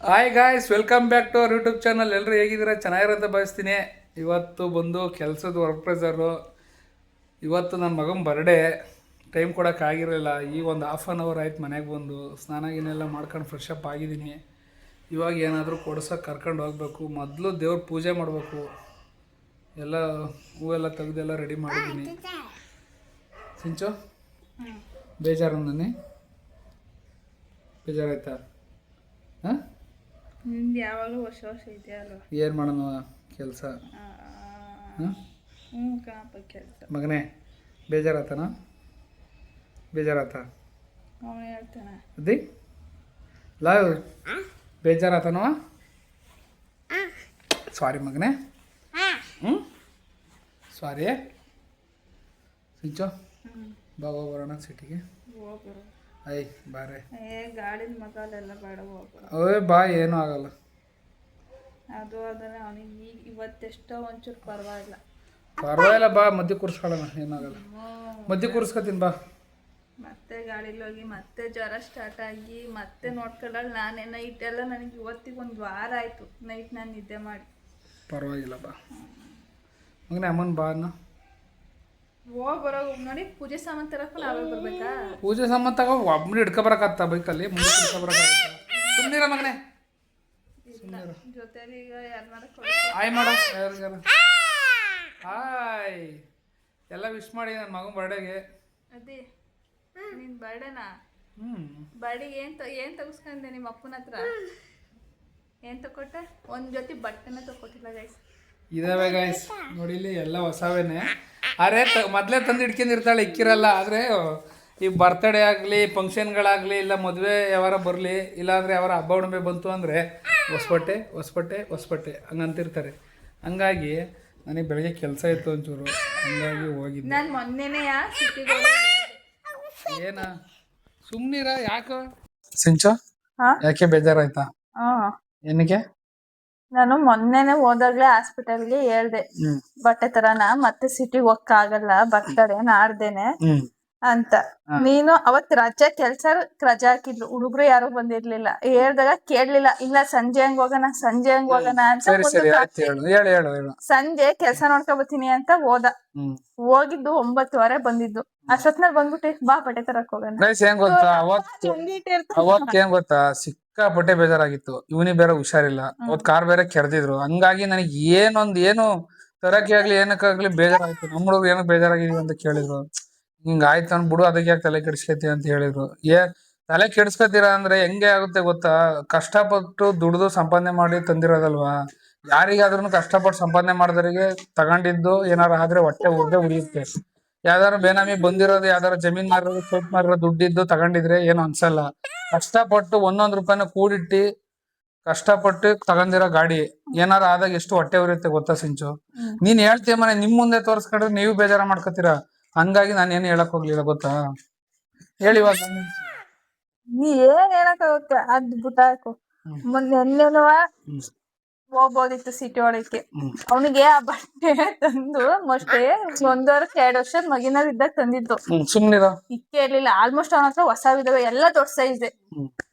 Hi guys, welcome back to our YouTube channel. ಎಲ್ಲರೂ ಹೇಗಿದ್ದೀರಾ? ಚೆನ್ನಾಗಿರೋಂತ ಬಯಸ್ತೀನಿ. ಇವತ್ತು ಬಂದು ಕೆಲಸದ ವರ್ಕ್ ಪ್ರೆಸರು. ಇವತ್ತು ನನ್ನ ಮಗನ ಬರ್ಡೇ. ಟೈಮ್ ಕೊಡೋಕ್ಕಾಗಿರಲಿಲ್ಲ. ಈಗ ಒಂದು ಹಾಫ್ ಆನ್ ಅವರ್ ಆಯ್ತು ಮನೆಗೆ ಬಂದು ಸ್ನಾನ ಗಿನೆಲ್ಲ ಮಾಡ್ಕೊಂಡು ಫ್ರೆಶ್ ಅಪ್ ಆಗಿದ್ದೀನಿ. ಇವಾಗ ಏನಾದರೂ ಕೊಡ್ಸೋಕೆ ಕರ್ಕೊಂಡು ಹೋಗ್ಬೇಕು. ಮೊದಲು ದೇವ್ರ ಪೂಜೆ ಮಾಡಬೇಕು. ಎಲ್ಲ ಹೂವೆಲ್ಲ ತೆಗೆದೆಲ್ಲ ರೆಡಿ ಮಾಡಿದ್ದೀನಿ. ಸಿಂಚು ಬೇಜಾರು ನನಗೆ ಬೇಜಾರಾಯ್ತಾ? ಹಾಂ, ನಿಂದು ಯಾವಾಗಲೂ ವರ್ಷ ವರ್ಷ ಇದೆಯಾ ಅಲ್ವಾ? ಏನು ಮಾಡೋಣ ಕೆಲಸ. ಹಾಂ ಕಣಪ್ಪ ಕೆಲಸ. ಮಗನೇ ಬೇಜಾರಾತನ? ಬೇಜಾರಾತ? ಅವನು ಹೇಳ್ತಾನೆ ಅದಿ ಲವ್ ಬೇಜಾರಾತನವ? ಸಾರಿ ಮಗನೇ. ಹ್ಞೂ ಸಾರಿ. ಸಿಂಚೋ ಬಾಬಾ ಬರೋಣ ಸಿಟಿಗೆ. ಹೋಗ್ಬರು. ಐ ಬಾರೆ. ಗಾಡಿನ ಮಗಲೆಲ್ಲ ಬೇಡ ಹೋಗ್ಬರು. ಓಯ್ ಬಾ, ಏನೂ ಆಗಲ್ಲ. ಅದು ಅದನ್ನ ಅವನಿಗೆ ಈಗ ಇವತ್ತೆಷ್ಟೋ ಒಂಚೂರು ಪರವಾಗಿಲ್ಲ. ಪರವಾಗಿಲ್ಲ, ಬಾ ಮಧ್ಯೆ ಕೂರಿಸ್ಕೊಳ್ಳೋಣ, ಏನಾಗಲ್ಲ. ಮಧ್ಯೆ ಕೂರಿಸ್ಕೊತೀನಿ ಬಾ. ಮತ್ತೆ ಗಾಡೀಲಿ ಹೋಗಿ ಮತ್ತೆ ಜ್ವರ ಸ್ಟಾರ್ಟ್ ಆಗಿ ಮತ್ತೆ ನೋಡ್ಕೊಳ್ಳಲ್ಲ. ನಾನೇ ನೈಟ್ ಎಲ್ಲ ನನಗೆ ಇವತ್ತಿಗೆ ಒಂದು ವಾರ ಆಯಿತು ನೈಟ್ ನಾನು ನಿದ್ದೆ ಮಾಡಿ. ಪರವಾಗಿಲ್ಲ ಬಾ ಮಗನೇ. ಅಮ್ಮನ ಬಾ ಅನ್ನ ಹೋಗಿ ಬರೋ ನೋಡಿ. ಪೂಜೆ ಸಾಮಾನು ತರಕ್ಕೆ ನಾವೇ ಬರ್ಬೇಕಾ? ಪೂಜೆ ಸಾಮಾನು ತಗೋ ಒಬ್ಬನೇ ಹಿಡ್ಕೊಬರಕತ್ತ ಬೈಕಲ್ಲಿ. ಮುಂದೆ ಹಿಡ್ಕೊಬರಕಾಗತ್ತ? ಸುಮ್ಮನಿರ ಮಗನೇ. ಜೊತೆಲಿ ಈಗ ಯಾರನ್ನಾರ ಹಾಯ್ ಮಾಡ. ಯಾರಿಗಾರ ಹಾಯ್ ಎಲ್ಲ ವಿಶ್ ಮಾಡಿ ನನ್ನ ಮಗನ ಬರ್ಡೇಗೆ. ಅದೇ ನಿನ್ ಬರ್ಡೇನಾ? ಹ್ಞೂ ಬರ್ಡಿಗೆ ಏನು ತಗಸ್ಕೊಂಡೆ ನಿಮ್ಮ ಅಪ್ಪನ ಹತ್ರ? ಏನು ತಗೊಟ್ಟೆ? ಒಂದು ಜೊತೆ ಬಟ್ಟೆನ ತಗೊಟ್ಟಿಲ್ಲ ಗೈಸ್. ಇದಾವೆ ಗೈಸ್ ನೋಡಿ, ಇಲ್ಲಿ ಎಲ್ಲ ಹೊಸವೇನೆ. ಅರೆ ಮೊದಲೇ ತಂದು ಇಟ್ಕೊಂಡಿರ್ತಾಳೆ, ಇಕ್ಕಿರಲ್ಲ. ಆದರೆ ಈ ಬರ್ತಡೇ ಆಗಲಿ, ಫಂಕ್ಷನ್ಗಳಾಗಲಿ, ಇಲ್ಲ ಮದುವೆ ಯಾವಾರ ಬರಲಿ, ಇಲ್ಲಾಂದರೆ ಯಾವಾರ ಹಬ್ಬ ಹುಣ್ಣಿಮೆ ಬಂತು ಅಂದರೆ ಹೊಸಬಟ್ಟೆ ಹೊಸಬಟ್ಟೆ ಹೊಸಬಟ್ಟೆ ಹಂಗಂತಿರ್ತಾರೆ. ಹಂಗಾಗಿ ನನಗೆ ಬೆಳಗ್ಗೆ ಕೆಲಸ ಇತ್ತು ಒಂಚೂರು, ಹಂಗಾಗಿ ಹೋಗಿದ್ದೆ. ನಾನು ಮೊನ್ನೆನೇ ಸಿಟಿಗೆ ಏನ ಸುಮ್ಮನಿರ. ಯಾಕೆ ಸಿಂಚ ಯಾಕೆ ಬೇಜಾರಾಯ್ತಾ? ಹಾಂ, ಏನಕ್ಕೆ? ನಾನು ಮೊನ್ನೆನೆ ಹೋದಾಗ್ಲೇ ಹಾಸ್ಪಿಟಲ್ಗೆ ಹೇಳ್ದೆ ಬಟ್ಟೆ ತರನ ಮತ್ತೆ ಸಿಟಿಗೆ ಹೋಗಕ್ಕಾಗಲ್ಲ ಬರ್ತಡೆ ನಾಡ್ದೇನೆ ಅಂತ. ನೀನು ಅವತ್ ರಜೆ ಕೆಲ್ಸ ರಜೆ ಹಾಕಿದ್ಲು, ಹುಡುಗರು ಯಾರು ಬಂದಿರ್ಲಿಲ್ಲ. ಹೇಳ್ದಾಗ ಕೇಳಲಿಲ್ಲ. ಇಲ್ಲ ಸಂಜೆ ಹಂಗ್ ಹೋಗೋಣ ಅಂತ ಸಂಜೆ ಕೆಲ್ಸ ನೋಡ್ಕೊ ಬರ್ತೀನಿ ಅಂತ ಹೋದ. ಹೋಗಿದ್ದು 9:30 ಬಂದಿದ್ದು. ಅಷ್ಟೊತ್ನಲ್ಲಿ ಬಂದ್ಬಿಟ್ಟು ಬಾ ಬಟ್ಟೆ ತರಕ್ ಹೋಗೋಣ. ಏನ್ ಗೊತ್ತಾ, ಸಿಕ್ಕಾಪಟ್ಟೆ ಬೇಜಾರಾಗಿತ್ತು. ಇವನಿಗೆ ಬೇರೆ ಹುಷಾರಿಲ್ಲ, ಅವತ್ ಕಾರ್ ಬೇರೆ ಕೆರೆದಿದ್ರು. ಹಂಗಾಗಿ ನನಗೆ ಏನು ತರಕ್ಕೆ ಆಗ್ಲಿ ಏನಕ್ಕಾಗ್ಲಿ ಬೇಜಾರಾಯ್ತು. ನಮ್ಮ ಹುಡುಗರು ಏನೋ ಬೇಜಾರಾಗಿದೀವಿ ಅಂತ ಕೇಳಿದ್ರು. ಹಿಂಗ ಆಯ್ತು ಅನ್ಬಿಡು, ಅದಕ್ಕೆ ಯಾಕೆ ತಲೆ ಕೆಡಿಸ್ಕೊತಿ ಅಂತ ಹೇಳಿದ್ರು. ತಲೆ ಕೆಡಿಸ್ಕೊತೀರಾ ಅಂದ್ರೆ ಹೆಂಗೆ ಆಗುತ್ತೆ ಗೊತ್ತಾ? ಕಷ್ಟಪಟ್ಟು ದುಡ್ದು ಸಂಪಾದನೆ ಮಾಡಿ ತಂದಿರೋದಲ್ವಾ. ಯಾರಿಗಾದ್ರೂ ಕಷ್ಟಪಟ್ಟು ಸಂಪಾದನೆ ಮಾಡಿದವರಿಗೆ ತಗೊಂಡಿದ್ದು ಏನಾರು ಆದ್ರೆ ಹೊಟ್ಟೆ ಉರಿಯುತ್ತೆ. ಯಾವ್ದಾರು ಬೇನಾಮಿ ಬಂದಿರೋದು, ಯಾವ್ದಾರು ಜಮೀನ್ ಮಾರೋದು, ಸೋಟ್ ಮಾರೋ ದುಡ್ಡಿದ್ದು ತಗೊಂಡಿದ್ರೆ ಏನು ಅನ್ಸಲ್ಲ. ಕಷ್ಟಪಟ್ಟು ಒಂದೊಂದ್ ರೂಪಾಯಿನ ಕೂಡಿಟ್ಟಿ ಕಷ್ಟಪಟ್ಟು ತಗೊಂಡಿರೋ ಗಾಡಿ ಏನಾರ ಆದಾಗ ಎಷ್ಟು ಹೊಟ್ಟೆ ಉರಿಯುತ್ತೆ ಗೊತ್ತಾ ಸಿಂಚು? ನೀನ್ ಹೇಳ್ತೀಯ ಮನೆ ನಿಮ್ ಮುಂದೆ ತೋರ್ಸ್ಕೊಂಡ್ರೆ ನೀವು ಬೇಜಾರ ಮಾಡ್ಕೋತೀರಾ. ಹಂಗಾಗಿ ನಾನು ಏನು ಹೇಳಕ್ ಹೋಗ್ಲಿಲ್ಲ ಗೊತ್ತಾ. ಹೇಳಿವಾಗ ನೀ ಏನ್ ಹೇಳಕ್ಕಾಗುತ್ತೆ? ಅದ್ ಬಿಟ್ಟಾಕು. ಮೊನ್ನೆನೂ ಹೋಗ್ಬೋದಿತ್ತು ಸಿಟಿ ಒಳಕ್ಕೆ. ಅವನಿಗೆ ಆ ಬಟ್ಟೆ ತಂದು ಮೋಸ್ಟ್ಲಿ 1 ವರ್ಷ 2 ವರ್ಷ ಮಗಿನಲ್ಲಿ ಇದ್ದಾಗ ತಂದಿದ್ದು. ಸುಮ್ನಿರ ಇಕ್ಕೆ ಇರ್ಲಿಲ್ಲ. ಆಲ್ಮೋಸ್ಟ್ ಅವನ ಹತ್ರ ಹೊಸವಿದಾವೆ, ಎಲ್ಲ ದೊಡ್ಡ ಸೈಜ್.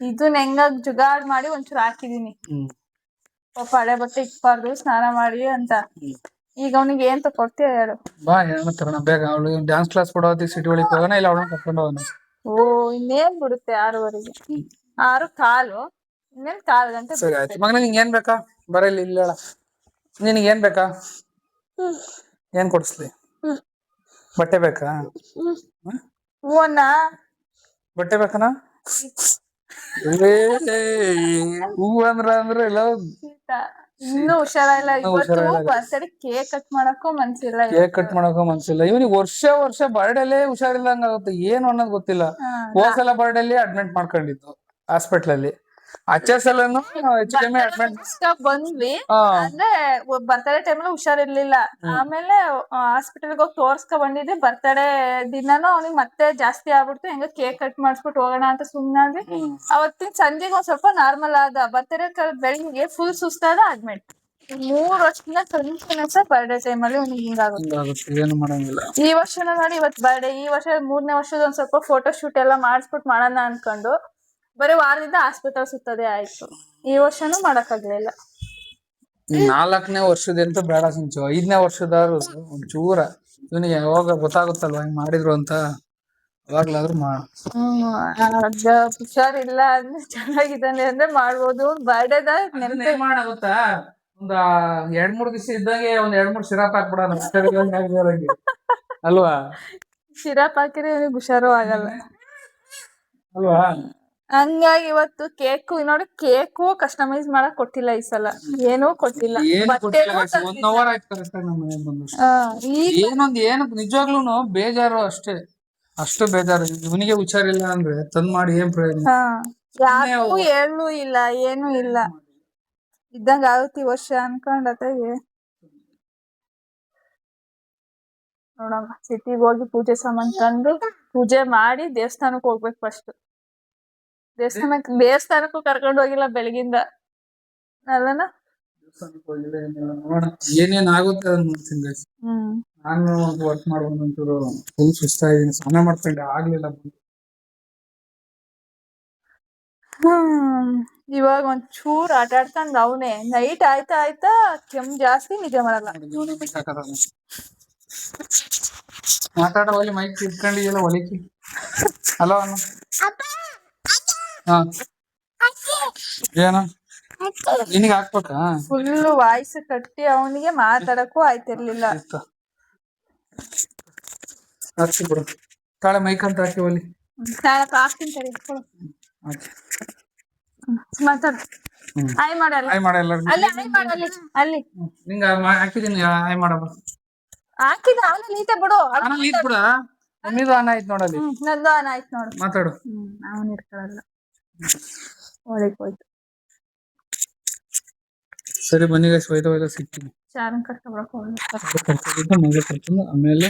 ಇದನ್ನ ಹೆಂಗಾಗ್ ಜುಗಾಡ್ ಮಾಡಿ ಒಂಚೂರು ಹಾಕಿದೀನಿ. ಪಾಪ ಹಳೆ ಬಟ್ಟೆ ಇಕ್ಬಾರ್ದು ಸ್ನಾನ ಮಾಡಿ ಅಂತ. ಈಗ ಅವನಿಗೆ ಏನ್ ತಕೊಡ್ತೀಯ ಹೇಳು? ಬಾ ಏನಂತಾರ ಬೇಗ. ಅವಳು ಡ್ಯಾನ್ಸ್ ಕ್ಲಾಸ್ ಕೊಡೋದಕ್ಕೆ ಸಿಟಿ ಒಳಗೆ ಹೋಗೋಣ, ಇಲ್ಲ ಅವಳನ್ನ ಕರ್ಕೊಂಡು ಹೋಗೋಣ. ಓ, ಇನ್ನೇನ್ ಬಿಡುತ್ತೆ 6:15, 6:15. ಇನ್ನೇನ್ 1/4 ಗಂಟೆ. ಸರಿ ಆಯ್ತು ಮಗನ, ನಿಂಗೆ ಏನ್ ಬೇಕಾ? ಬರಲಿ ಇಲ್ಲ ಹೇಳ. ನಿನಗೆ ಏನ್ ಬೇಕಾ? ಏನ್ ಕೊಡಿಸ್ಲಿ? ಬಟ್ಟೆ ಬೇಕಾ? ಹೂವನ್ನ ಬಟ್ಟೆ ಬೇಕನ? ಹೂ ಅಂದ್ರೆ ಎಲ್ಲ ಇನ್ನೂ ಹುಷಾರಿಲ್ಲ. ಇವತ್ತು ಬರ್ತಡೇ ಕೇಕ್ ಕಟ್ ಮಾಡಕ್ಕೂ ಮನ್ಸಿಲ್ಲ. ಕೇಕ್ ಕಟ್ ಮಾಡಕ್ಕೂ ಮನ್ಸಿಲ್ಲ. ಇವನಿಗೆ ವರ್ಷ ಬರ್ಡೇಲೇ ಹುಷಾರಿಲ್ಲ ಹಂಗಾಗುತ್ತೆ. ಏನು ಅನ್ನೋದು ಗೊತ್ತಿಲ್ಲ. ಹೋದ್ಸಲ ಬರ್ಡೇಲಿ ಅಡ್ಮಿಟ್ ಮಾಡ್ಕೊಂಡಿದ್ದು ಹಾಸ್ಪಿಟ್ಲ್ ಅಲ್ಲಿ. ಅಚ್ಚಸಲನು ಬಂದ್ವಿ ಅಂದ್ರೆ ಬರ್ತಡೇ ಟೈಮ್ ಹುಷಾರಿರ್ಲಿಲ್ಲ. ಆಮೇಲೆ ಹಾಸ್ಪಿಟಲ್ಗೆ ಹೋಗಿ ತೋರ್ಸ್ಕೊ ಬಂದಿದ್ವಿ. ಬರ್ತಡೇ ದಿನಾನು ಅವ್ನಿಗೆ ಮತ್ತೆ ಜಾಸ್ತಿ ಆಗ್ಬಿಡ್ತು. ಹೆಂಗ ಕೇಕ್ ಕಟ್ ಮಾಡಿಸ್ಬಿಟ್ಟು ಹೋಗೋಣ ಅಂತ ಸುಮ್ನಾದ್ವಿ. ಅವತ್ತಿನ ಸಂಜೆಗೆ ಒಂದ್ ಸ್ವಲ್ಪ ನಾರ್ಮಲ್ ಆದ. ಬರ್ತಡೇ ಬೆಳಿಗ್ಗೆ ಫುಲ್ ಸುಸ್ತಾದ ಅಡ್ಮಿಟ್. 3 ವರ್ಷದಿಂದ ಕಂಟಿನ್ಯೂಸ್ ಬರ್ಡೇ ಟೈಮ್ ಅಲ್ಲಿ ಅವ್ನಿಗೆ ಹಿಂಗಾಗುತ್ತೆ. ಏನು ಮಾಡಂಗಿಲ್ಲ. ಈ ವರ್ಷನೂ ನೋಡಿ ಇವತ್ತು ಬರ್ಡೇ. ಈ ವರ್ಷ 3ನೇ ವರ್ಷದ ಒಂದ್ ಸ್ವಲ್ಪ ಫೋಟೋ ಶೂಟ್ ಎಲ್ಲ ಮಾಡಿಸ್ಬಿಟ್ಟು ಮಾಡೋಣ ಅನ್ಕೊಂಡು ಬರೀ ವಾರದಿಂದ ಹಾಸ್ಪಿಟಲ್ ಸುತ್ತದೇ ಆಯ್ತು. ಈ ವರ್ಷನೂ ಮಾಡಕ್ಕಾಗ್ಲಿಲ್ಲ. 4ನೇ ವರ್ಷದಂತ ಬೇಡ ಸಿಂಚು, 5ನೇ ವರ್ಷದವ್ರು ಒಂಚೂರ ಇವನಿಗೆ ಯಾವಾಗ ಗೊತ್ತಾಗುತ್ತಲ್ವಾ ಹಿಂಗ್ ಮಾಡಿದ್ರು ಅಂತ, ಅವಾಗ್ಲಾದ್ರೂ ಹುಷಾರಿಲ್ಲ ಅಂದ್ರೆ ಚೆನ್ನಾಗಿದ್ದಾನೆ ಅಂದ್ರೆ ಮಾಡ್ಬೋದು. ಬರ್ಡೇದ ನೆನಪೇ ಮಾಡಾಗುತ್ತಾ, ಒಂದ್ 2-3 ದಿವಸ ಇದ್ದಂಗೆ ಒಂದ್ 2-3 ಸಿರಾಪ್ ಹಾಕ್ಬಿಡೋಣ ಅಲ್ವಾ? ಸಿರಪ್ ಹಾಕಿದ್ರೆ ಇವ್ನಿಗೆ ಹುಷಾರು ಆಗಲ್ಲ ಅಲ್ವಾ? ಹಂಗಾಗಿ ಇವತ್ತು ಕೇಕು ನೋಡಿ, ಕೇಕು ಕಸ್ಟಮೈಸ್ ಮಾಡಕ್ ಕೊಟ್ಟಿಲ್ಲ ಈ ಸಲ, ಏನೂ ಕೊಟ್ಟಿಲ್ಲ. ಬಟ್ಟೆಗೂ ಒನ್ ಅವರ್ ಆಯ್ತು ಕರೆಕ್ಟ್ ಆಗಿ ನಮ್ಮ ಮನೆಗೆ ಬಂದು. ಏನು ನಿಜವಾಗ್ಲೂನು ಬೇಜಾರು ಅಷ್ಟೇ, ಅಷ್ಟು ಬೇಜಾರು. ಇವನಿಗೆ ಹುಷಾರಿಲ್ಲ ಅಂದ್ರೆ ತಂದ್ ಮಾಡಿ ಏನ್ ಪ್ರಯೋಜನ? ಯಾರಿಗೂ ಹೇಳೂ ಇಲ್ಲ, ಏನು ಇಲ್ಲ, ಇದ್ದಂಗ ಆಗುತ್ತೆ ಈ ವರ್ಷ ಅನ್ಕೊಂಡತೆಗೆ. ನೋಡಮ್ಮ, ಸಿಟಿಗೆ ಹೋಗಿ ಪೂಜೆ ಸಾಮಾನ್ ತಂದು ಪೂಜೆ ಮಾಡಿ ದೇವಸ್ಥಾನಕ್ಕೆ ಹೋಗ್ಬೇಕು ಫಸ್ಟ್. ದೇವಸ್ಥಾನಕ್ಕೂ ಕರ್ಕೊಂಡು ಹೋಗಿಲ್ಲ ಬೆಳಗಿಂದ ಅಲ್ಲನ. ಏನೇನ್ ಆಗುತ್ತೆ ಅದನ್ನ ನೋಡ್ತೀನಿ guys. ನಾನು ವರ್ಕ್ ಮಾಡ್ಬೋದು ಒಂಚೂರು ಫುಲ್ ಸುಸ್ತಾಗಿದ್ದೀನಿ, ಸ್ನಾನ ಮಾಡ್ಕೊಂಡೆ ಆಗ್ಲಿಲ್ಲ. ಇವಾಗ ಒಂಚೂರ್ ಆಟ ಆಡ್ಕೊಂಡ್ ಅವನೇ. ನೈಟ್ ಆಯ್ತಾ ಕೆಮ್ಮು ಜಾಸ್ತಿ, ನಿಜ ಮಾಡಲ್ಲ. ಮಾತಾಡೋ ಒಲಿ ಮೈಕ್ ಇಟ್ಕೊಂಡಿದೆಯಲ್ಲ ಒಲಿಕಿ. ಹಲೋ ಅಣ್ಣ. ಹಾ ಏನು ನಿನಗೆ ಹಾಕ್ಬೇಕಾ? ಫುಲ್ ವಾಯ್ಸ್ ಕಟ್ಟಿ ಅವನಿಗೆ ಮಾತಾಡಕ್ಕೂ ಆಯ್ತಿರ್ಲಿಲ್ಲ. ಹಾಕಿ ಬಿಡು, ತಾಳೆ ಮೈಕ್ ಅಂತ ಹಾಕಿ ಒಲಿ. ಹಾಕ್ತೀನಿ ಸರಿ, ಮಾತಾಡ. ಆಯ್ ಮಾಡಲ್ಲ, ಆಯ್ ಮಾಡಲ್ಲ ಅಲ್ಲಿ ನಿಂಗ ಹಾಕಿದೀನಿ. ಆಯ್ ಮಾಡಮ್ಮ, ಹಾಕಿದ ಆಮೇಲೆ ನೀತೆ ಬಿಡು. ಈತ್ ಬಿಡ, ನಿಮ್ಮಿದು ಆನ್ ಆಯ್ತು ನೋಡಲ್ಲಿ. ನಂದು ಆನ್ ಆಯ್ತು ನೋಡು, ಮಾತಾಡು. ಅವನ್ ಇರ್ಕೊಳ್ಳಲ್ಲ, ಒಳಗೆ ಹೋಯ್ತು. ಸರಿ ಬನ್ನಿ ಗೈಸ್, ಹೋಯ್ತಾ ಸಿಗ್ತೀನಿ. ಚಾರನ್ ಕರ್ಕೊಂಡ್ಬರಕ್ ಕರ್ಕೊಂಡು ಆಮೇಲೆ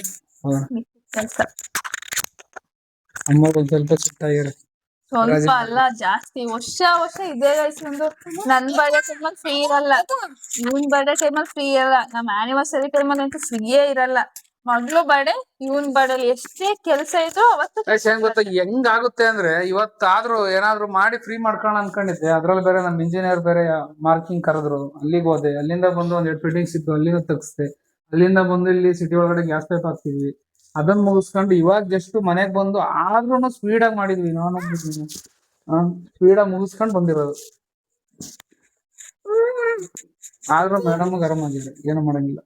ಕೆಲಸ. ಅಮ್ಮ ಒಂದ್ ಸ್ವಲ್ಪ ಸಿಟ್ಟಾಗಿರ, ಸ್ವಲ್ಪ ಅಲ್ಲ ಜಾಸ್ತಿ. ವರ್ಷ ಇದೇ ಗೈಸ್ ನಮ್ದು. ನನ್ ಬರ್ಡೇ ಟೈಮಲ್ಲಿ ಫ್ರೀ ಇರಲ್ಲ, ಇವನ್ ಬರ್ಡೇ ಟೈಮಲ್ಲಿ ಫ್ರೀ ಇರಲ್ಲ, ನಮ್ಮ ಆನಿವರ್ಸರಿ ಟೈಮಲ್ಲಿ ಅಂತೂ ಫ್ರೀಯೇ ಇರಲ್ಲ. ಮಗ್ಳು ಬರ್ಡೇ, ಇವನ್ ಬರ್ಡೇ, ಎಷ್ಟೇ ಕೆಲಸ ಇದ್ರು ಅವತ್ತು. ಹೆಂಗ್ ಗೊತ್ತಾ ಹೆಂಗಾಗುತ್ತೆ ಅಂದ್ರೆ, ಇವತ್ತಾದ್ರೂ ಏನಾದ್ರು ಮಾಡಿ ಫ್ರೀ ಮಾಡ್ಕೋಣ ಅನ್ಕೊಂಡಿದ್ದೆ. ಅದ್ರಲ್ಲಿ ಬೇರೆ ನಮ್ ಇಂಜಿನಿಯರ್ ಬೇರೆ ಮಾರ್ಕಿಂಗ್ ಕರೆದ್ರು, ಅಲ್ಲಿಗೆ ಹೋದೆ. ಅಲ್ಲಿಂದ ಬಂದು ಒಂದ್ 2 ಫಿಟ್ಟಿಂಗ್ಸ್ ಇತ್ತು, ಅಲ್ಲಿಂದ ತೆಗ್ಸ್ದೆ. ಅಲ್ಲಿಂದ ಬಂದು ಇಲ್ಲಿ ಸಿಟಿ ಒಳಗಡೆ ಗ್ಯಾಸ್ ಪೈಪ್ ಹಾಕ್ತಿದ್ವಿ, ಅದನ್ನ ಮುಗಿಸ್ಕೊಂಡು ಇವಾಗ ಜಸ್ಟ್ ಮನೆಗ್ ಬಂದು ಆದ್ರೂ ಸ್ಪೀಡ್ ಆಗಿ ಮಾಡಿದ್ವಿ. ಸ್ಪೀಡ್ ಆಗಿ ಮುಗಿಸ್ಕೊಂಡ್ ಬಂದಿರೋದು. ಆದ್ರೂ ಮೇಡಮ್ ಗರಂ ಆಗಿದೆ, ಏನು ಮಾಡಂಗಿಲ್ಲ.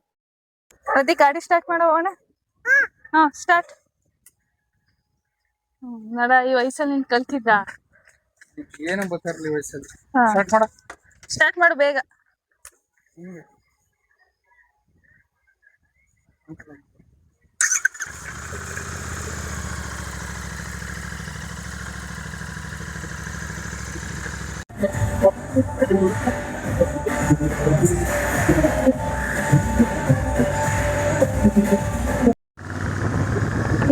ಅದೇ ಗಾಡಿ ಸ್ಟಾರ್ಟ್ ಮಾಡೋ ಹೋಗೋಣ. ಹಾ ಸ್ಟಾರ್ಟ್. ನಡ, ಈ ವಯಸ್ಸಲ್ಲಿ ನೀನ್ ಕಲ್ತಿದ್ದ ಏನು ಗೊತ್ತಿರ್ಲಿ ವಯಸ್ಸಲ್ಲಿ. ಸ್ಟಾರ್ಟ್ ಮಾಡು ಬೇಗ.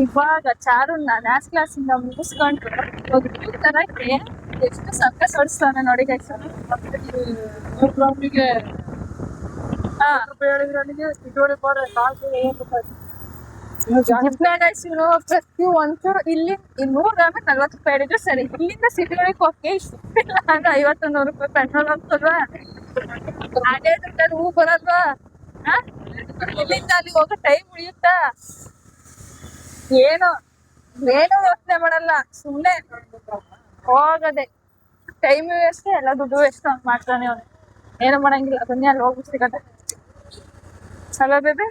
ಇವಾಗ ಚಾರು ಡ್ಯಾನ್ಸ್ ಕ್ಲಾಸ್ ಇಂದ ಮುಗಿಸ್ಕೊಂಡ್ರು ತರಕ್ಕೆ ಎಷ್ಟು ಸರ್ಕಸ್ ಹೊಡಿಸ್ತಾನೆ ನೋಡಿ ಗೈಸ್. ಪ್ರತಿ ಒಂಚೂರು ಇಲ್ಲಿ 100 ಗ್ರಾಮ್ 40 ರೂಪಾಯಿ ಹಿಡಿದ್ರೆ ಸರಿ. ಇಲ್ಲಿಂದ ಸಿಟಿ ಒಳಗೆ ಹೋಗಿ 50-100 ರೂಪಾಯಿ ಪೆಟ್ರೋಲ್ ಹೋಗ್ತಲ್ವಾ, ಅದೇ ದುಡ್ಡಲ್ಲಿ ಹೂ ಬರಲ್ವಾ? ಇಲ್ಲಿಂದ ಅಲ್ಲಿ ಹೋಗೋ ಟೈಮ್ ಉಳಿಯುತ್ತಾ? ಏನು ಯೋಚನೆ ಮಾಡಲ್ಲ, ಸುಮ್ನೆ ಹೋಗದೆ. ಟೈಮ್ ವೇಸ್ಟ್, ಎಲ್ಲ ದುಡ್ಡು ವೇಸ್ಟ್ ಅಂತ ಮಾಡ್ತಾನೆ ಅವನು. ಏನು ಮಾಡಂಗಿಲ್ಲ, ಬನ್ನಿ ಅಲ್ಲಿ ಹೋಗಿ ಸಿಗತ್ತೆ. Hello baby.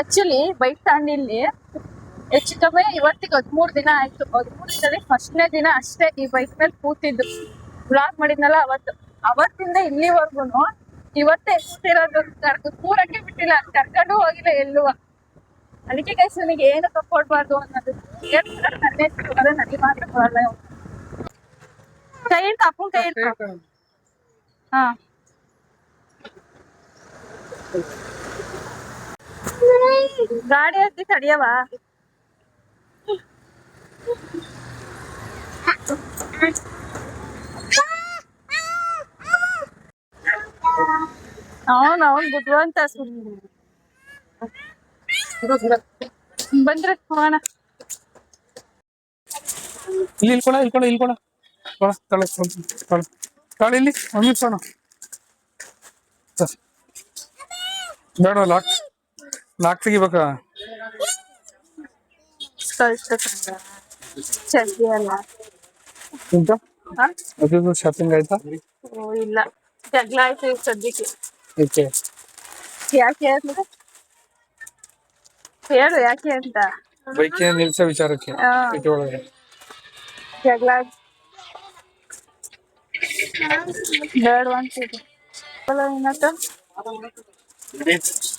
ಆಕ್ಚುಲಿ ಬೈಕ್ ತಗೊಂಡಿಲ್ಲಿ ಹೆಚ್ಚು ಕಮ್ಮಿ ಇವತ್ತಿಗೆ 13 ದಿನ ಆಯ್ತು. 13 ದಿನದಲ್ಲಿ ಫಸ್ಟ್ನೇ ದಿನ ಅಷ್ಟೇ ಈ ಬೈಕ್ ಮೇಲೆ ಕೂತಿದ್ದು. ಬ್ಲಾಗ್ ಮಾಡಿದ್ನಲ್ಲ ಅವತ್ತಿಂದ ಇಲ್ಲಿವರೆಗೂ ಇವತ್ತೇ ಕೂತಿರೋದು. ಕೂರಕ್ಕೆ ಬಿಟ್ಟಿಲ್ಲ, ಕರ್ಕೊಂಡು ಹೋಗಿಲ್ಲ ಎಲ್ಲೂ. ಅದಕ್ಕೆ ಗೈಸ್ ನನಗೆ ಏನು ತಕ್ಕೊಡ್ಬಾರ್ದು ಅನ್ನೋದು ಹೇಳ್ತಾರೆ. ನನಗೆ ಮಾತ್ರ ಕೊಡಲ್ಲ. ಕೈ ಹಿಡ್ಕ, ಅಪ್ಪನ ಕೈ ಹಿಡ್ಕ. ಹಾ ಗಾಡಿ ಹತ್ತಿ ತಡಿಯವ. ಅವನ್ ಬುದ್ಧಿವಂತ. ಬಂದ್ರೆ ಹೋಗೋಣ. ಇಲ್ಲಿ ಇಲ್ಕೊಳ ತಳ ತಳ ಇಲ್ಲಿ ಮಮ್ಮಿ ಫೋನು ಬೇಡ ಲಾಕ್ ತೆಗಿಬೇಕಾ ಚಡ್ಡಿ ಅಲ್ಲ ಎಂತ ಅದು ಶಾಪಿಂಗ್ ಆಯ್ತಾ ಓ ಇಲ್ಲ ಜಗಳ ಆಯ್ತು ಈಗ ಸದ್ಯಕ್ಕೆ ಓಕೆ ಯಾಕೆ ಅಂತ ಹೇಳು ಯಾಕೆ ಅಂತ ಬೈಕ್ ನಿಲ್ಸೋ ವಿಚಾರಕ್ಕೆ ಸಿಟಿ ಒಳಗೆ ಜಗಳ ಬೇಡ ಅಂತಿದೆ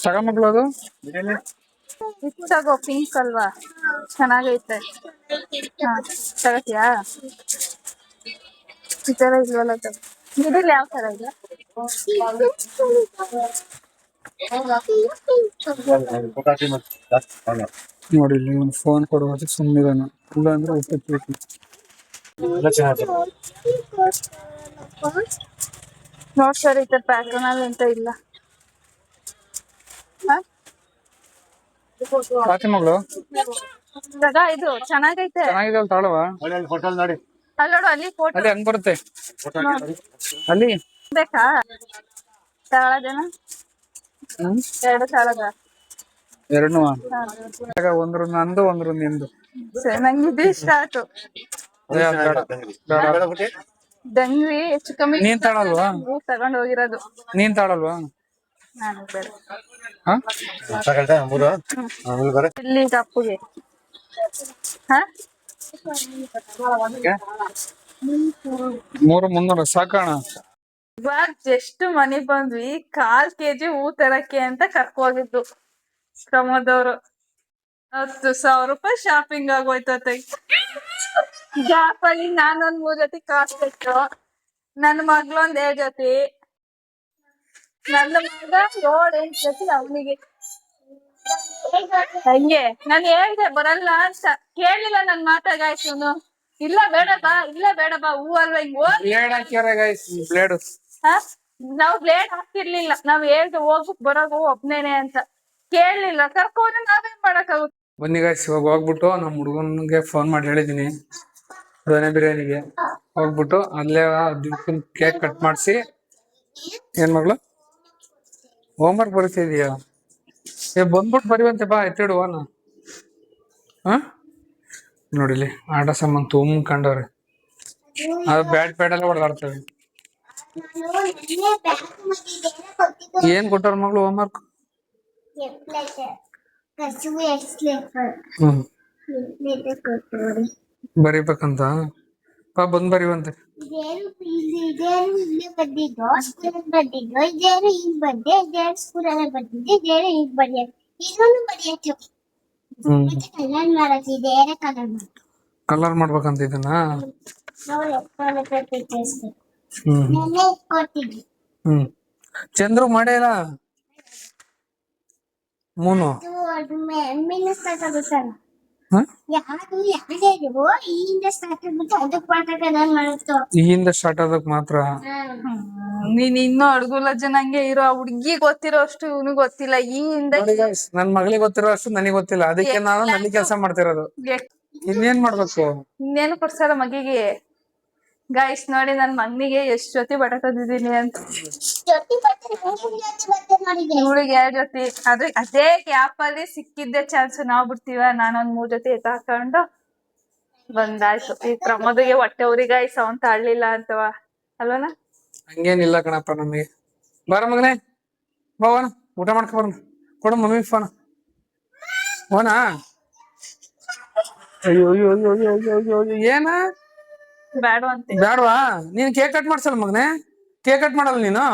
ತಗೊಂಬಕ್ಳು ಅದು ತಗೋ ಪಿಂಕ್ ಅಲ್ವಾ ಚೆನ್ನಾಗೈತೆ ಹಾ ತಗತಿಯಾ ಈ ತರ ಇಲ್ವಲ್ಲ ಇದ್ರಲ್ಲಿ ಯಾವ ತರ ಇದೆ ನೋಡಿ ಇಲ್ಲಿ ಒಂದು ಫೋನ್ ಕೊಡುವಾಗ ಸುಮ್ಮನಿದಾನ ಇಲ್ಲ ಅಂದ್ರೆ ಉಪ್ಪು ನೋಡ್ ಸರ್ ಈ ತರ ಪ್ಯಾಟರ್ನ್ ಅಲ್ಲಿ ಅಂತ ಇಲ್ಲ ಫಾತಿಮಗಳು ತಗ ಇದು ಚೆನ್ನಾಗೈತೆ ಚೆನ್ನಾಗಿದೆ ಅಲ್ಲಿ ತಾಳವ ಅಲ್ಲಿ ನೋಡು ಅಲ್ಲಿ ಫೋಟೋ ಅಲ್ಲಿ ಹಂಗ್ ಬರುತ್ತೆ ಅಲ್ಲಿ ಬೇಕಾ ತಗೊಳದೇನ ಎರಡು ತಗೊಳದ ಎರಡ್ನು ಒಂದ್ರು ನಂದು ಒಂದ್ರು ನಿಂದು ಸರಿ ನಂಗೆ ಇದು ಇಷ್ಟ ಆಯ್ತು ದಂಗ್ರಿ ಹೆಚ್ಚು ಕಮ್ಮಿ ನೀನ್ ತಾಳಲ್ವಾ ತಗೊಂಡ್ ಹೋಗಿರೋದು ನೀನ್ ತಾಳಲ್ವಾ ನಾನು ಬೇಡ ಹಾ ಇಲ್ಲಿ ಕಪ್ಪುಗೆ ಹ 300 ಸಾಕಣ ಇವಾಗ ಜಸ್ಟ್ ಮನೆಗ್ ಬಂದ್ವಿ 1/4 kg ಹೂ ತರಕ್ಕೆ ಅಂತ ಕರ್ಕೋಗಿದ್ದು ಪ್ರಮೋದವ್ರು 10,000 ರೂಪಾಯಿ ಶಾಪಿಂಗ್ ಆಗೋಯ್ತತೆ ಗ್ಯಾಪ್ ಅಲ್ಲಿ ನಾನೊಂದ್ 3 ಜೊತೆ ಕಾಸ್ ಕೊಟ್ಟು ನನ್ನ ಮಗ್ಳೊಂದ್ 2 ಜೊತೆ ನನ್ನ ಮಗ 7-8 ಜೊತೆ ಅವನಿಗೆ ಹಂಗೆ ನಾನು ಹೇಳ್ದೆ ಬರಲ್ಲ ಅಂತ ಕೇಳಿಲ್ಲ ನನ್ ಮಾತಾಗಾಯ್ತು ಇಲ್ಲ ಬೇಡ ಬಾ ಹೂ ಅಲ್ವಾ ಹಿಂಗ್ ಬ್ಲೇಡ್ ಹಾಕ್ಯಾರ ಗೈಸ್ ಬ್ಲೇಡ್ ನಾವ್ ಬ್ಲೇಡ್ ಹಾಕ್ತಿರ್ಲಿಲ್ಲ ನಾವ್ ಹೇಳ್ದೆ ಹೋಗ್ಬಿಟ್ಟು ಬರೋದು ಒಬ್ನೇನೆ ಅಂತ ಕೇಳಲಿಲ್ಲ ಕರ್ಕೊಂಡ್ರೆ ನಾವೇನ್ ಮಾಡಕ್ಕಾಗುತ್ತೆ ಬನ್ನಿ ಗೈಸ್ ಇವಾಗ ಹೋಗ್ಬಿಟ್ಟು ನಮ್ಮ ಹುಡುಗನ್ಗೆ ಫೋನ್ ಮಾಡಿ ಹೇಳಿದೀನಿ ದೊನೆ ಬಿರಿಯಾನಿಗೆ ಹೋಗ್ಬಿಟ್ಟು ಅಲ್ಲೇ ಕೇಕ್ ಕಟ್ ಮಾಡಿಸಿ ಏನ್ ಮಗಳು ಹೋಮ್ವರ್ಕ್ ಬರೀತಿದೀಯಾ ಬಂದ್ಬಿಟ್ಟು ಬರೀವಂತೆ ಬಾ ಎತ್ತಿಡುವನ ಹ ನೋಡಿಲಿ ಆಟ ಸಾಮಾನ್ ತುಂಬ್ಕೊಂಡವ್ರೆ ಅದು ಬ್ಯಾಡ್ ಎಲ್ಲ ಹೊಡೆದಾಡ್ತವೆ ಏನ್ ಕೊಟ್ಟವ್ರ ಮಗಳು ಹೋಮ್ವರ್ಕ್ ಬರೀಬೇಕಂತ ಪಾ ಬಂದ್ ಬರೀವಂತೆ ಕಲರ್ ಮಾಡ್ಬೇಕಂತ ಇದನ್ನ ಚಂದ್ರು ಮಾಡೇ ಇಲ್ಲ ಮೂನು ಈಗಿಂದ ಸ್ಟಾರ್ಟ್ ಆದಕ್ ಮಾತ್ರ ನೀನ್ ಇನ್ನೂ ಅಡ್ಗುಲ ಜನಂಗೆ ಇರೋ ಹುಡ್ಗಿ ಗೊತ್ತಿರೋ ಅಷ್ಟು ಇವನು ಗೊತ್ತಿಲ್ಲ ಈಗಿಂದ ನನ್ ಮಗಳಿಗೆ ಗೊತ್ತಿರೋ ಅಷ್ಟು ನನಗೆ ಗೊತ್ತಿಲ್ಲ ಅದಕ್ಕೆ ನಾನು ನಲ್ಲಿ ಕೆಲಸ ಮಾಡ್ತಿರೋದು ಇನ್ನೇನ್ ಮಾಡ್ಬೇಕು ಇನ್ನೇನು ಕೊಡ್ಸಾರ ಮಗಿಗೆ ಗಾಯ್ಸ್ ನೋಡಿ ನನ್ ಮಗನಿಗೆ ಎಷ್ಟ್ ಜೊತೆ ಬಟ್ಟೆ ತಂದಿದೀನಿ ಅಂತ ಇವಳಿಗೆ 2 ಜೊತೆ ಅದೇ ಗ್ಯಾಪ್ ಅಲ್ಲಿ ಸಿಕ್ಕಿದ್ದೆ ಚಾನ್ಸ್ ನಾವ್ ಬಿಡ್ತೀವ ನಾನೊಂದ್ 3 ಜೊತೆ ಎತ್ತಾಕೊಂಡು ಬಂದಾಯ್ತು ಈ ಪ್ರಮೋದಿಗೆ ಹೊಟ್ಟೆ ಉರಿ ಗಾಯ್ಸ್ ಅವನ್ ತಾಳ್ಲಿಲ್ಲ ಅಂತವ ಅಲ್ವನ ಹಂಗೇನಿಲ್ಲ ಕಣಪ್ಪ ನಮಗೆ ಬಾರ ಮಗನೇ ಬಾವನ ಊಟ ಮಾಡ್ಕೊ ಬರೋಣ ಕೊಡು ಮಮ್ಮಿ ಫೋನ್ ಓನಾ ಅಯ್ಯೋ ಅಯ್ಯೋ ಅಯ್ಯೋ ಅಯ್ಯೋ ಅಯ್ಯೋ ಅಯ್ಯೋ ಅಯ್ಯೋ ಏನ ಬೇಡವಂತೆ ಬೇಡವಾ ನೀನ್ ಕೇಕ್ ಕಟ್ ಮಾಡ್ಸಲ್ಲ ಮಗನೇ ಕೇಕ್ ಕಟ್ ಮಾಡಲ್ಲ ನೀನು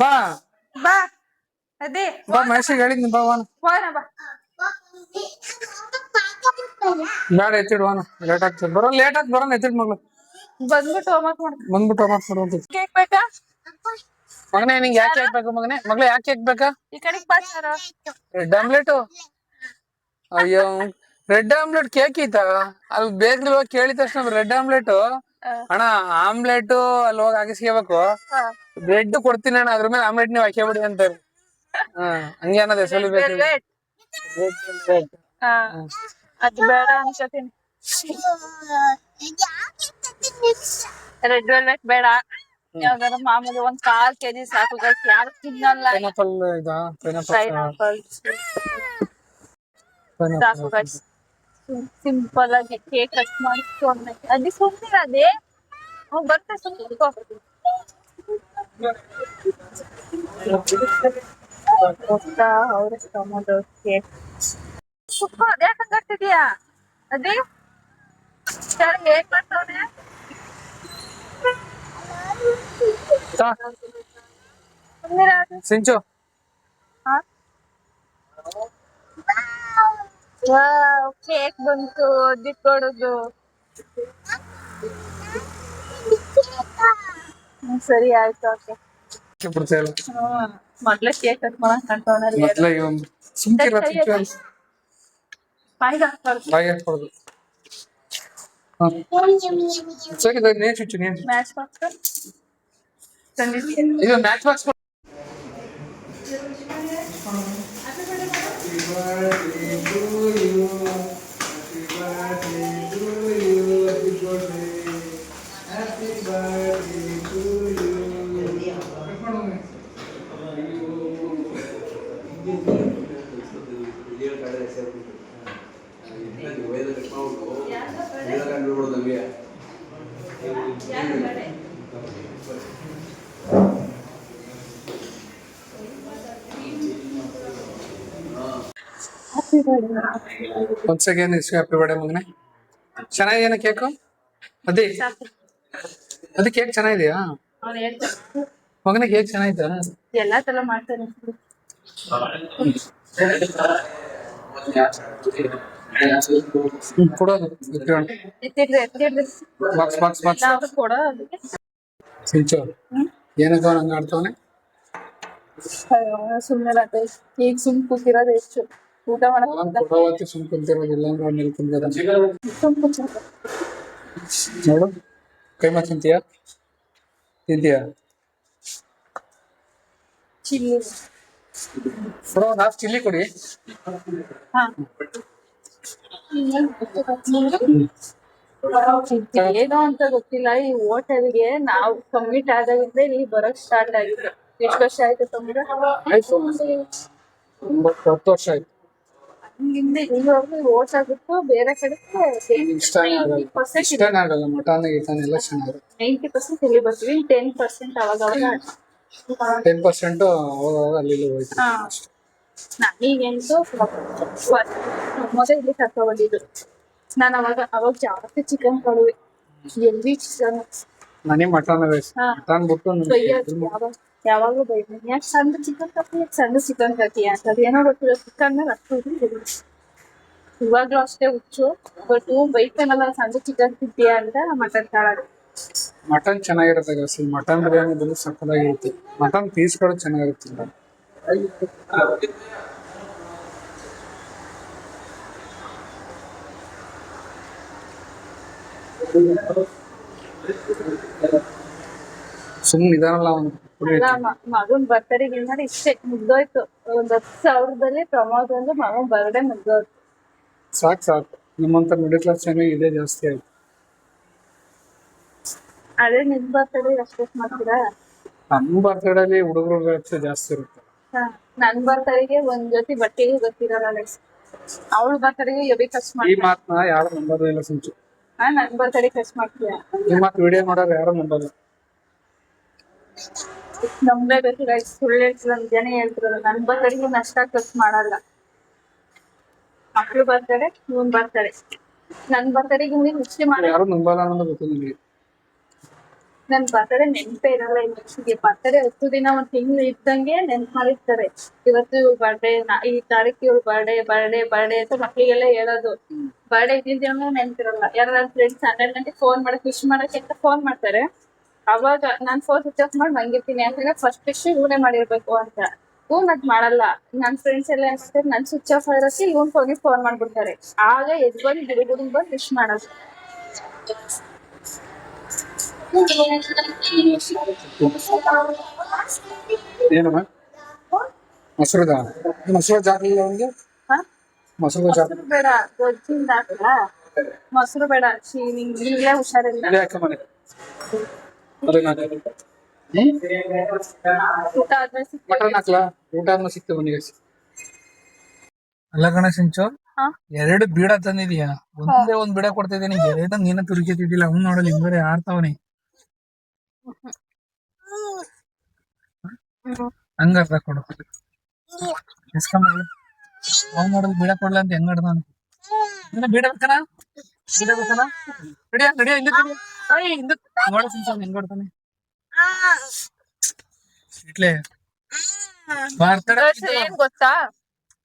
ಬಾ ಬಾ ಅದೇ ಬಾ ಮಹೇಶಿಗೆ ಹೇಳಿದ್ನಿ ಬಾ ಓನ ಬಾ ಬೇಡ ಎತ್ತಿಡುವಾನ ಲೇಟ್ ಆಗ್ತದೆ ಲೇಟ್ ಆಗಿ ಬರೋಣ ಎತ್ತಿಡ್ ಮಗಳು ಬಂದ್ಬಿಟ್ಟು ಹೋಮ್ವರ್ಕ್ ಮಾಡ ಬಂದ್ಬಿಟ್ಟು ಹೋಮ್ವರ್ಕ್ ಮಾಡುವಂತ ಕೇಕ್ ಬೇಕಾ ಮಗನೇ ನಿಂಗೆ ಯಾಕೆ ಕೇಕ್ ಬೇಕು ಮಗನೇ ಮಗಳು ಯಾಕೆ ಕೇಕ್ ಬೇಕಾ ಈ ಕಡೆಗ್ ಬಾಚಾರ ರೆಡ್ ಆಮ್ಲೆಟ್ ಅಯ್ಯೋ ರೆಡ್ ಆಮ್ಲೆಟ್ ಕೇಕ್ ಇತ್ತ ಅಲ್ಲಿ ಬೇಕ್ರಿ ಹೋಗಿ ಕೇಳಿದ ತಕ್ಷಣ ರೆಡ್ ಆಮ್ಲೆಟ್ ಅಣ್ಣ ಆಮ್ಲೆಟ್ ಅಲ್ಲಿ ಹೋಗಿ ಹಾಕಿಸ್ಕೋಬೇಕು ಬ್ರೆಡ್ ಕೊಡ್ತೀನಿ ಅಣ್ಣ ಅದ್ರ ಮೇಲೆ ಆಮ್ಲೆಟ್ ನೀವು ಹಾಕ್ಯಾಬಿಡಿ ಅಂತಾರೆ ಹಂಗೆ ಅನ್ನೋದು ಹೆಸರು ಬೇಕು ಅದು ಬೇಡ ಅನ್ಸತೀನಿ ರೆಡ್ ವೆಲ್ವೆಟ್ ಬೇಡ, ಯಾವ್ದಾದ್ರು ಮಾಮೂಲಿ 1/4 kg ಸಾಕು ಗೈಸ್. ಯಾರು ತಿನ್ನಲ್ಲ. ಪೈನಾಪಲ್ ಇದಾ? ಪೈನಾಪಲ್ ಸಾಕು ಗೈಸ್. ಸಿಂಪಲ್ ಆಗಿ ಕೇಕ್ ಕಟ್ ಮಾಡಿಸ್ಕೊಂಡೆ ಅದಿ ಸುಮ್ಮನೆ ಅದೇ ಬರ್ತೆ ಸುಮ್ಮನೆ ಅವ್ರ ಟೊಮೊಟೊ ಕೇಕ್ ಸುಕ್ಕ ಅದ್ಯಾಕ ಕಟ್ಟಿದ್ಯಾ ಅದೇ ಹೇಗ್ ಮಾಡ್ತವ್ರೆ. ಸಿಂಚು ಕೇಕ್ ಬಂತು ಅದಿಕ್ ಕೊಡುದು. ಸರಿ ಆಯ್ತು ಓಕೆ. ಮೊದ್ಲೇ ಕೇಕ್ ಕಟ್ ಮಾಡಕ್ ಮ್ಯಾಚ್ ಬಾಕ್ಸ್ ಇದು match box. once again is happy birthday ಮಗನೇ. ಚೆನ್ನಾಗಿದೆಯಾ ಕೇಕು? ಅದೇ ಕೇಕ್ ಚೆನ್ನಾಗಿದೆಯಾ ಮಗನೇ? ಕೇಕ್ ಚೆನ್ನಾಗಿದ್ಯಾ? ಎಲ್ಲಾ ತರ ಮಾಡ್ತಾನೆ. ಕೊಡೋದು ಬಾಕ್ಸ್ ಬಾಕ್ಸ್ ಬಾಕ್ಸ್ ಕೊಡೋದಕ್ಕೆ ಸಿಂಚು ಏನಕ್ಕ ಹಂಗ ಆಡ್ತವನೆ? ಸುಮ್ಮನೆ ಈಗ ಸುಮ್ ಕೂತಿರೋದು ಹೆಚ್ಚು. ಊಟ ಮಾಡಕ್ಕೆ ಸುಮ್ ಕುಂತಿರೋದಿಲ್ಲ ಅಂದ್ರೆ ಅವ್ನು ಕುಂತಿರ ನೋಡು. ಕೈಮಾ ತಿಂತೀಯಾ? ತಿಂತೀಯಾ? ಚಿಲ್ಲಿ ಕೊಡೋ ಒಂದು ಹಾಫ್ ಚಿಲ್ಲಿ ಕೊಡಿ. ಏನೋ ಅಂತ ಗೊತ್ತಿಲ್ಲ. ಈ ಹೋಟೆಲ್ಗೆ ನಾವು ಕಮ್ಮಿಟ್ ಆದಾಗಿಂದ ಇಲ್ಲಿ ಬರೋಕ್ ಸ್ಟಾರ್ಟ್ ಆಗಿದೆ. ಎಷ್ಟು ವರ್ಷ ಆಯ್ತು ತಮ್ಗೆ? 10 ವರ್ಷ ಆಯ್ತು. ಹಿಂದೆ ಓಟ್ಸ್ ಆಗುತ್ತೋ ಬೇರೆ ಕಡೆ ಇಷ್ಟನೇ ಆಗಲ್ಲ. ಮಟನ್ ಗಿಟನ್ ಎಲ್ಲ ಚೆನ್ನಾಗಿರುತ್ತೆ. 90% ಇಲ್ಲಿ ಬರ್ತೀವಿ, 10% ಅವಾಗ 10% ಅವಾಗ ಅಲ್ಲಿ ಹೋಯ್ತು. ನನಗಂತೂ ಮೊದಲು ಇಲ್ಲಿ ಕರ್ಕೊ ಬಂದಿದ್ದು. ನಾನು ಅವಾಗ ಜಾಸ್ತಿ ಚಿಕನ್ ಕೊಡುವೆ. ಎಲ್ಲಿ ಚಿಕನ್ ನನಗೆ ಮಟನ್ ಬಿಟ್ಟು ಯಾವಾಗ್ಲೂ ಬೈತೀನಿ, ಯಾಕೆ ಸಣ್ಣ ಚಿಕನ್ ತರ್ತೀಯ, ಸಣ್ಣ ಚಿಕನ್ ತರ್ತೀಯ ಅಂತ. ಅದೇನೋ ಗೊತ್ತಿಲ್ಲ, ಚಿಕನ್ ಅಷ್ಟು ಇವಾಗ್ಲೂ ಅಷ್ಟೇ ಹುಚ್ಚು. ಬಟ್ ಬೈತಾನಲ್ಲ ಸಣ್ಣ ಚಿಕನ್ ತಿಂತೀಯ ಅಂತ ಮಟನ್ ತಗೊಳ್ಳೋದು. ಮಟನ್ ಚೆನ್ನಾಗಿರುತ್ತೆ. ಮಟನ್ ಬಿರಿಯಾನಿ ಬಂದು ಸಕ್ಕತ್ತಾಗಿರುತ್ತೆ. ಮಟನ್ ಪೀಸ್ಗಳು ಚೆನ್ನಾಗಿರುತ್ತೆ. ಸುಮ್ಮನೆ ನಿಧಾನಲ್ಲ ಮಗನ್ ಬರ್ತಡೆಗೆ ಇಷ್ಟೇ ಮುಗ್ದೋಯ್ತು. 10,000ದಲ್ಲಿ ಪ್ರಮೋದ್ ಒಂದು ಮಗನ್ ಬರ್ಡೇ ಮುಗ್ದೋಯ್ತು. ಸಾಕು ನಿಮ್ಮಂತ ಮಿಡಲ್ ಕ್ಲಾಸ್ ಚೆನ್ನಾಗಿ ಇದೆ ಜಾಸ್ತಿ ಆಯ್ತು. ಅದೇ ನಿಮ್ ಬರ್ತಡೇ ಎಷ್ಟೆಷ್ಟು ಮಾಡ್ತೀರಾ? ನಮ್ಮ ಬರ್ತಡೇಲಿ ಹುಡುಗರು ಜಾಸ್ತಿ ಇರುತ್ತೆ. ನನ್ ಬರ್ತಡೆಗೆ ಒಂದ್ ಜೊತೆ ಬಟ್ಟೆಗೆ ಗೊತ್ತಿರಲ್ಲ. ಅವಳ ಬರ್ತಡೆಗೆ ಎಬಿ ಖರ್ಚು ಮಾಡಿ. ಈ ಮಾತನ್ನ ಯಾರು ನಂಬೋದೇ ಇಲ್ಲ ಸಿಂಚು. ನನ್ ಬರ್ತಡೆ ಖರ್ಚು ಮಾಡ್ತೀಯ? ಈ ಮಾತು ವಿಡಿಯೋ ಮಾಡೋರು ಯಾರು ನಂಬಲ್ಲ. ನಂಬಲೇಬೇಕು ಗೈಸ್. ಸುಳ್ಳು ಹೇಳ್ತಿಲ್ಲ, ನಿಜಾನೇ ಹೇಳ್ತಿರಲ್ಲ. ನನ್ ಬರ್ತಡೆಗೆ ಅಷ್ಟ ಖರ್ಚು ಮಾಡಲ್ಲ. ಮಕ್ಳು ಬರ್ತಡೆ, ಇವನ್ ಬರ್ತಡೆ. ನನ್ ಬರ್ತಡೆಗೆ ಇವ್ನಿಗೆ ಮುಚ್ಚಿ ಮಾಡಿ ಯಾರು ನಂಬಲ್ಲ ಅನ್ನೋದು ಗೊತ್ತು ನನಗೆ. ನನ್ ಬರ್ತಡೆ ನೆನಪೇ ಇರಲ್ಲ. ಇನ್ನೊಂದಿಗೆ ಬರ್ತಡೆ 10 ದಿನ 1 ತಿಂಗಳು ಇದ್ದಂಗೆ ನೆನ್ಪು ಮಾಡಿರ್ತಾರೆ. ಇವತ್ತು ಇವ್ಳ ಬರ್ಡೇ, ಈ ತಾರೀಕು ಇವ್ಳ ಬರ್ಡೇ ಅಂತ ಮಕ್ಳಿಗೆಲ್ಲ ಹೇಳೋದು. ಬರ್ಡೇ ಇದ್ದಿನ ದಿನ ನೆನ್ಪಿರಲ್ಲ. ಯಾರು ನನ್ನ ಫ್ರೆಂಡ್ಸ್ 12 ಗಂಟೆಗೆ ಫೋನ್ ಮಾಡಕ್ ವಿಶ್ ಮಾಡಕ್ಕೆ ಅಂತ ಫೋನ್ ಮಾಡ್ತಾರೆ. ಅವಾಗ ನಾನ್ ಫೋನ್ ಸ್ವಿಚ್ ಆಫ್ ಮಾಡಿ ಮಲಗಿರ್ತೀನಿ. ಯಾಕಂದ್ರೆ ಫಸ್ಟ್ ವಿಶ್ ಇವನೇ ಮಾಡಿರ್ಬೇಕು ಅಂತ. ಇವ್ನ್ ಅದ್ ಮಾಡಲ್ಲ. ನನ್ ಫ್ರೆಂಡ್ಸ್ ಎಲ್ಲ ಅನ್ಸುತ್ತೆ ನನ್ ಸ್ವಿಚ್ ಆಫ್ ಆಗಿರಕ್ಕೆ ಇವನ್ ಫೋನ್ ಮಾಡ್ಬಿಡ್ತಾರೆ. ಆಗ ಎದ್ ಬಂದು ಗುಡುಗುಡ್ ಬಂದು ವಿಶ್ ಮಾಡೋದು. ಏನಮ್ಮ ಮೊಸರು ಜಾಗಲಿಲ್ಲ ಅವನಿಗೆ? ಮೊಸರು ಬೇಡ, ಗೊಜ್ಜಿಂದ ಮೊಸರು ಬೇಡ ನಿಂಗೆ ಹುಷಾರಿಲ್ಲ. ಇದೇ ಹಾಕ ಮನೆ ಅದನ್ನ ಹಾಕು. ಊಟ ಆದ್ಮೇಲೆ ಸಿಗ್ತೀವಿ. ಮಟನ್ ಹಾಕ್ಲಾ? ಊಟ ಆದ್ಮೇಲೆ ಸಿಗ್ತೇವೆ ನಿಮಗೆ. ಅಲ್ಲ ಕಣ ಸಿಂಚು, ಹಾ? 2 ಬೀಡ ತಂದಿದೀಯಾ, ಒಂದೇ ಒಂದ್ ಬೀಡ ಕೊಡ್ತಿದ್ದೀನಿ, 2 ನೀನ ತುರುಕಿತಿದ್ದಿಲ್ಲ. ಅವ್ನು ನೋಡಲಿ ಹಿಂಗರೆ ಆಡ್ತಾವನಿ. ಹಂಗಾರ ಕೊಡು ಇಸ್ಕೊಂಬ. ಅವ್ನು ನೋಡಲ್ ಬೀಡ ಕೊಡ್ಲ ಅಂತ ಹೆಂಗ್ ಆಡ್ತಾನ. ಬೀಡ ಬೇಕನ, ಬೀಡ ಬೇಕನ, ನಡಿಯ ನಡಿಯ ಹಿಂದ ನೋಡ ಸಿಂಚು ಹೆಂಗ್ ಆಡ್ತಾನೆ. ಇಟ್ಲೆ ಬರ್ತಡೆ ಏನ್ ಗೊತ್ತಾ,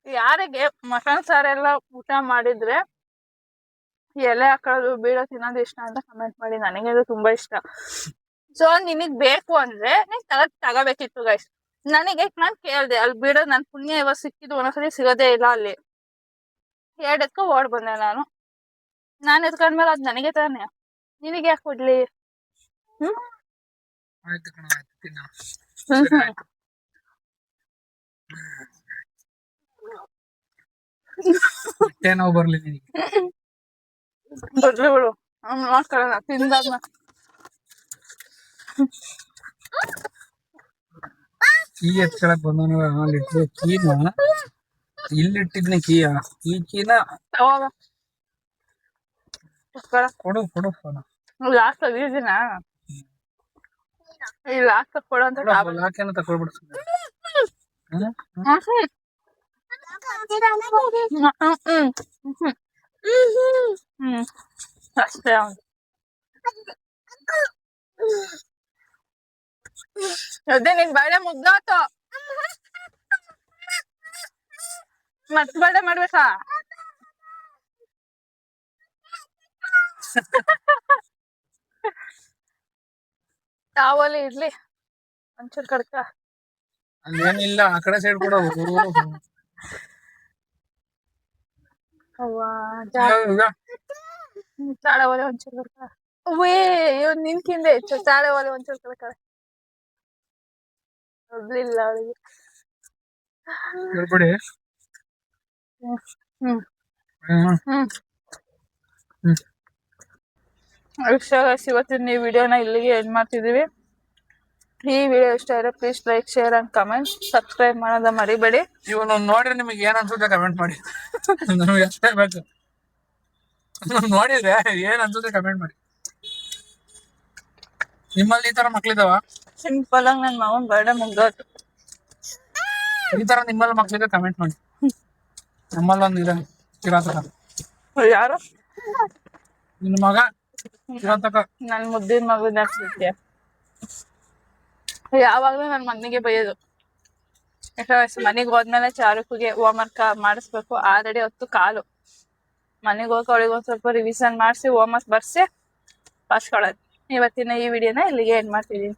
ಯಾರಿಗೆ ಮಟನ್ ಸಾರೆಲ್ಲ ಊಟ ಮಾಡಿದ್ರೆ ಎಲೆ ಹಾಕೋದು ಬೀಡ ತಿನ್ನೋದು ಇಷ್ಟ ಅಂತ ಕಮೆಂಟ್ ಮಾಡಿ. ನನಗೆ ಅದು ತುಂಬಾ ಇಷ್ಟ. ಸೊ ನಿನಗ್ ಬೇಕು ಅಂದ್ರೆ ನೀನ್ ತಗೋಬೇಕಿತ್ತು ಗೈಸ್. ನನಗೆ ನಾನ್ ಕೇಳ್ದೆ ಅಲ್ಲಿ ಬೀಡ, ನನ್ ಪುಣ್ಯ ಇವಾಗ ಸಿಕ್ಕಿದ್ದು, ಒಂದೊಂದ್ಸಲಿ ಸಿಗೋದೇ ಇಲ್ಲ. ಅಲ್ಲಿ 2 ಎತ್ಕೊ ಓಡ್ ಬಂದೆ ನಾನು ಎತ್ಕೊಂಡ್ಮೇಲೆ ಅದ್ ನನಗೆ ತಾನೆ, ನಿನಗೆ ಯಾಕೆ ಕೊಡ್ಲಿ? ಆಯ್ತು ಕಣ, ಆಯ್ತು ತಿನ್ನ. ಸರಿ ಆಯ್ತು. ಹೊಟ್ಟೆ ನೋವು ಬರ್ಲಿ ನಿನಗೆ. ಬರ್ಲಿ ಬಿಡು, ನೋಡ್ಕೊಳ್ಳೋಣ ತಿಂದಾದ್ಮ. ಕೀ ಎತ್ಕೊಳಕ್ ಬಂದವನು ಅಲ್ಲಿಟ್ಟು ಕೀನ ಇಲ್ಲಿಟ್ಟಿದ್ನಿ. ಕೀನ ಕೊಡು ಕೊಡು ಫೋನ್. ಲಾಸ್ಟ್ ಅದೀದಿನ ಈ ಲಾಸ್ಟ್ ಕೊಡು ಅಂತ ಲಾಕೇನ ತಕೊಳ್ಬಿಡು. ಅಷ್ಟೇ. ಅದೇ ನಿನ್ ಬಾಳೆ ಮುಗ್ದಾತು, ಮತ್ ಬಾಳೆ ಮಾಡ್ಬೇಕಾ? ತಾವಲ್ಲಿ ಇರ್ಲಿ ಒಂಚೂರು ಕಡ್ಕ. ಅಲ್ಲೇನಿಲ್ಲ, ಆ ಕಡೆ ಸೈಡ್ ಕೂಡ ಚಾಳೆ ಒಲೆ ಒಂಚೂರು ಕಡ್ಕ. ಅವೇ ಇವ್ ನಿನ್ಕಿಂದೆ ಹೆಚ್ಚು ಚಾಳೆ ಒಲೆ ಒಂಚೂರು ಕಡ್ಕ. ಮೊದ್ಲಿಲ್ಲ ಅವಳಿಗೆ. ಹೇಳ್ಬಿಡಿ. ಇವತ್ತಿನ ಈ ವಿಡಿಯೋನ ಇಲ್ಲಿಗೆ ಎಂಡ್ ಮಾಡ್ತಿದೀವಿ. ಈ ವಿಡಿಯೋ ಇಷ್ಟ ಆದ್ರೆ please like, share and comment, subscribe ಮಾಡೋದ ಮರಿಬೇಡಿ. ಇವನು ನೋಡ್ರಿ ನಿಮಗೆ ಏನ್ ಅನ್ಸುತ್ತೆ ಕಮೆಂಟ್ ಮಾಡಿ. ನಮಗೆ ಅಷ್ಟೇ ಬೇಕು. ನೋಡಿದ್ರೆ ಏನ್ ಅನ್ಸುತ್ತೆ ಕಮೆಂಟ್ ಮಾಡಿ. ನಿಮ್ಮಲ್ಲಿ ಈ ತರ ಮಕ್ಳಿದಾವ? ಸಿಂಪಲ್ ಆಗಿ ನನ್ ಮಾವನ್ ಬರ್ಡೇ ಮುಗ್ದೋತು. ಈ ತರ ನಿಮ್ಮಲ್ಲಿ ಮಕ್ಳಿದ್ರೆ ಕಮೆಂಟ್ ಮಾಡಿ. ನಮ್ಮಲ್ಲಿ ಒಂದು ಇದೆ ಕಿರಾತಕ. ಯಾರು? ನಿನ್ನ ಮಗ ಕಿರಾತಕ. ನನ್ ಮುದ್ದಿನ ಮಗನ ಸಿಗ್ತೀಯ. ಯಾವಾಗ್ಲೂ ನನ್ ಮಗನಿಗೆ ಬೈಯೋದು. ಮನೆಗ್ ಹೋದ್ಮೇಲೆ ಚಾರುಕಿಗೆ ಹೋಮ್ವರ್ಕ್ ಮಾಡಿಸ್ಬೇಕು. ಆಲ್ರೆಡಿ 10 ಕಾಲು. ಮನೆಗೆ ಹೋಗಿ ಅವಳಿಗೆ ಒಂದ್ ಸ್ವಲ್ಪ ರಿವಿಷನ್ ಮಾಡಿಸಿ ಹೋಮ್ವರ್ಕ್ ಬರ್ಸಿ ಬರ್ಸ್ಕೊಳ್ಳೋದು. ಇವತ್ತಿನ ಈ ವಿಡಿಯೋನ ಇಲ್ಲಿಗೆ ಎಂಡ್ ಮಾಡ್ತಿದ್ದೀನಿ.